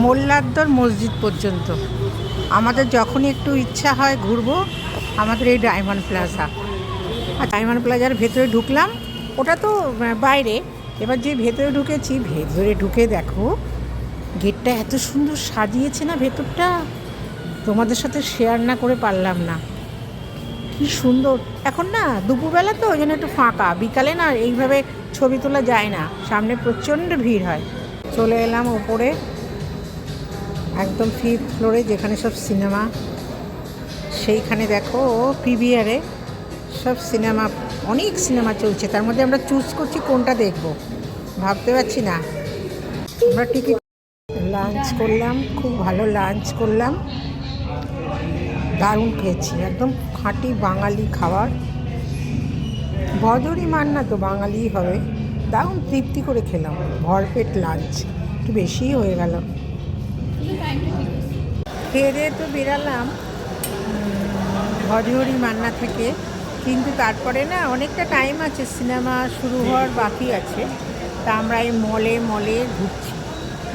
মোল্লাদ্দর মসজিদ পর্যন্ত। আমাদের যখনই একটু ইচ্ছা হয় ঘুরবো, আমাদের এই ডায়মন্ড প্লাজা। আর ডায়মন্ড প্লাজার ভেতরে ঢুকলাম, ওটা তো বাইরে। এবার যে ভেতরে ঢুকেছি, ভেতরে ঢুকে দেখো গেটটা এত সুন্দর সাজিয়েছে না, ভেতরটা তোমাদের সাথে শেয়ার না করে পারলাম না। কি সুন্দর! এখন না দুপুরবেলা তো ওই জন্য একটু ফাঁকা, বিকালে না এইভাবে ছবি তোলা যায় না, সামনে প্রচণ্ড ভিড় হয়। চলে এলাম ওপরে, একদম 5th ফ্লোরে, যেখানে সব সিনেমা। সেইখানে দেখো পিভিআরে সব সিনেমা, অনেক সিনেমা চলছে। তার মধ্যে আমরা চুজ করছি কোনটা দেখব, ভাবতে পারছি না। আমরা টিকিট লাঞ্চ করলাম, খুব ভালো লাঞ্চ করলাম, দারুণ খেয়েছি, একদম খাঁটি বাঙালি খাবার। ভজরি মান না তো বাঙালিই হবে। দারুণ তৃপ্তি করে খেলাম, ভরপেট লাঞ্চ, একটু বেশিই হয়ে গেল। খেয়ে দিয়ে তো বেরালাম ভজহরি মান্না থেকে, কিন্তু তারপরে না অনেকটা টাইম আছে, সিনেমা শুরু হওয়ার বাকি আছে। তা আমরা এই মলে ঘুরছি,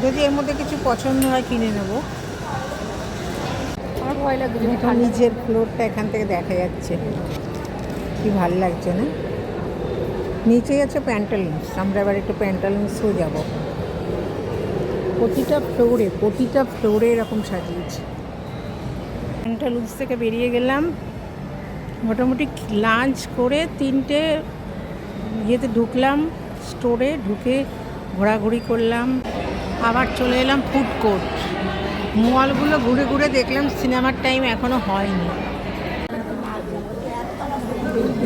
যদি এর মধ্যে কিছু পছন্দ হয় কিনে নেব। আমার ভয় লাগছে, নিজের ফ্লোরটা এখান থেকে দেখা যাচ্ছে, কি ভাল লাগছে না? নিচেই আছে প্যান্টালুন্স, আমরা এবার একটু প্যান্টালুন্সও যাব। প্রতিটা ফ্লোরে এরকম সাজিয়েছে। প্যান্টালুন্স থেকে বেরিয়ে গেলাম, মোটামুটি লাঞ্চ করে 3টে ইয়েতে ঢুকলাম, স্টোরে ঢুকে ঘোরাঘুরি করলাম, আবার চলে এলাম ফুড কোর্ট। মলগুলো ঘুরে ঘুরে দেখলাম, সিনেমার টাইম এখনও হয়নি।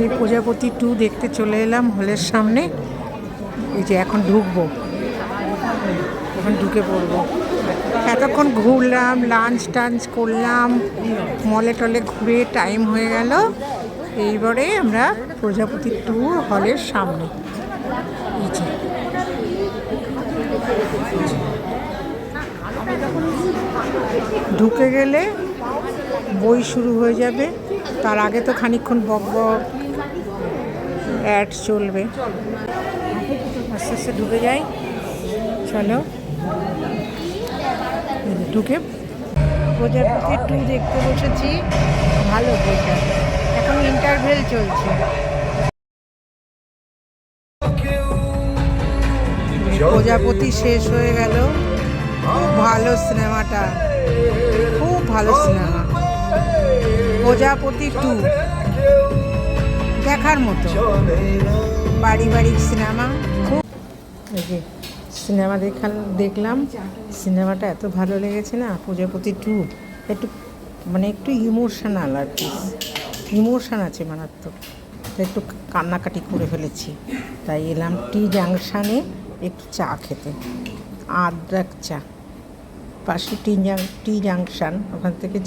এই প্রজাপতি 2 দেখতে চলে এলাম হলের সামনে। এই যে এখন ঢুকবো, এখন ঢুকে পড়বো। এতক্ষণ ঘুরলাম, লাঞ্চ টাঞ্চ করলাম, মলে টলে ঘুরে টাইম হয়ে গেল। এইবারে আমরা প্রজাপতি 2 হলের সামনে। এই যে ঢুকে গেলে বই শুরু হয়ে যাবে, তার আগে তো খানিকক্ষণ বক অ্যাড চলবে। আস্তে আস্তে ঢুকে যাই, চলো। ঢুকে প্রজাপতি 2 দেখতে বসেছি, ভালো বইটা, এখন ইন্টারভেল চলছে। প্রজাপতি শেষ হয়ে গেল, খুব ভালো সিনেমাটা, খুব ভালো সিনেমা প্রজাপতি 2, দেখার মতো পারিবারিক সিনেমা। খুব সিনেমা দেখলাম, সিনেমাটা এত ভালো লেগেছে না প্রজাপতি 2। একটু ইমোশনাল আর কি, ইমোশন আছে মারাত্মক, তাই একটু কান্নাকাটি করে ফেলেছি। তাই এলাম টি জাংশানে একটু চা খেতে, আদ্রাক চা, পাশে টি জাংশান, ওখান থেকে